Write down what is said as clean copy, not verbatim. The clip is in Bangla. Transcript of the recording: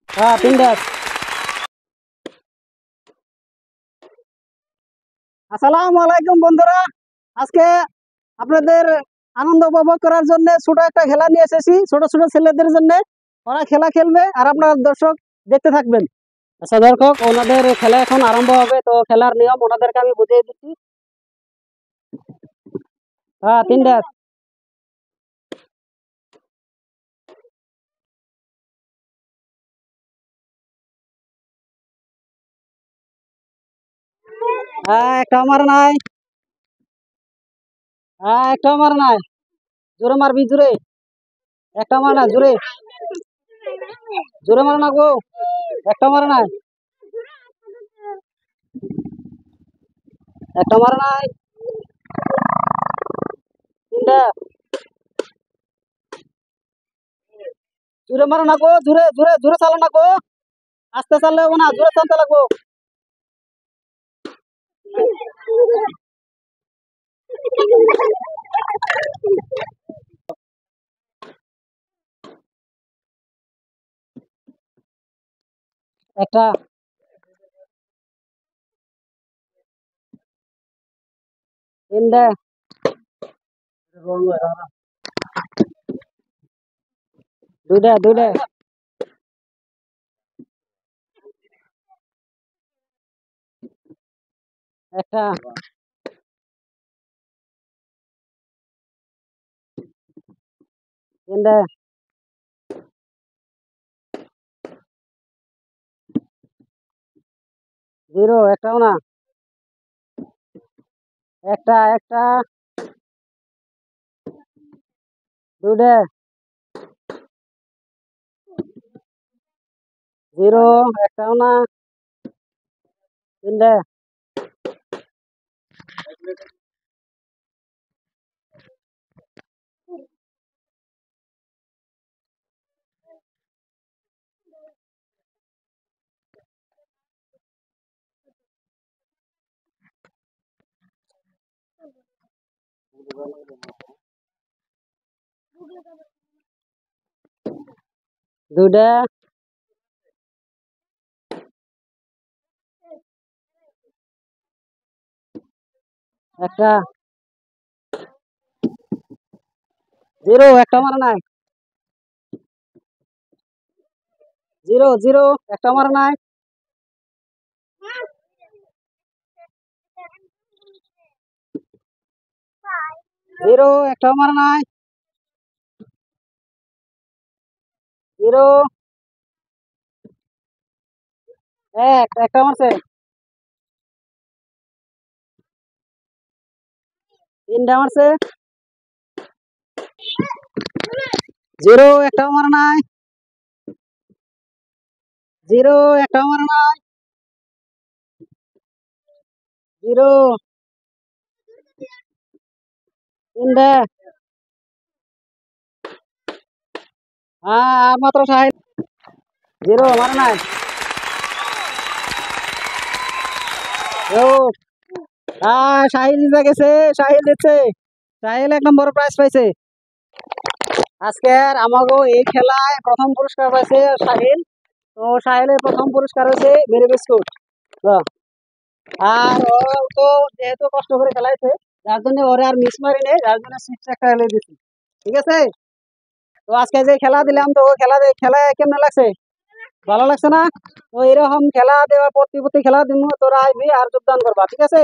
হ্যাঁ, 3 ড্যাশ। আসসালামু আলাইকুম বন্ধুরা। আজকে আপনাদের আনন্দ উপভোগ করার জন্য ছোট একটা খেলা নিয়ে এসেছি, ছোট ছোট ছেলেদের জন্য। ওরা খেলা খেলবে আর আপনার দর্শক দেখতে থাকবেন। আচ্ছা দর্শক, ওনাদের খেলা এখন আরম্ভ হবে, তো খেলার নিয়ম ওনাদেরকে আমি বুঝিয়ে দিচ্ছি। হ্যাঁ, 3 ড্যাশ। হ্যাঁ, একটা আমার নাই। হ্যাঁ, একটা আমার নাই। জোরে মারবি, জোরে। একটা আমার না, জোরে জোরে মার না গো। একটা মার নাই, একটা মার নাই। 3 ড্যাশ। জোরে মারো না গো, জোরে জোরে জোরে চালো না গো। আস্তে চাললে হবো না, জোরে চালতে লাগবো। একটা। 3 ড্যাশ। দুইটা দুইটা। একটা। 3 ড্যাশ। 0, একটাও না। একটা একটা। 2 ড্যাশ। 0, একটাও না। 3 ড্যাশ। দুইটা। একটা। 0, একটা মারা নাই। 0 0, একটা মারা নাই। 0, একটাও মারা নাই। 0, একটা মারছে। 3টা মারছে। 0, একটাও মারা নাই। 0, একটাও মারা নাই। 0, 3টা। হ্যাঁ, আর মাত্র সাহেব। 0, মারা নাই। ও, সাহিল জিতে গেছে। সাহিল দিচ্ছে। সাহিল 1 নম্বর প্রাইজ পাইছে। আজকের আমাগো এই খেলায় প্রথম পুরস্কার পাইছে সাহিল। তো সাহিলের প্রথম পুরস্কার হয়েছে মেরি বিস্কুট। আর ও তো যেহেতু কষ্ট করে খেলাইছে, যার জন্য ওরে আর মিস মারি নেই, যার জন্য 6 একটা এলে দিচ্ছি। ঠিক আছে। তো আজকে যে খেলা দিলাম, তো খেলায় কেমন লাগছে? ভালো লাগছে না? তো এরকম খেলা দেওয়া, প্রতি খেলা দিব, তোরা আইবি আর যোগদান করবা। ঠিক আছে।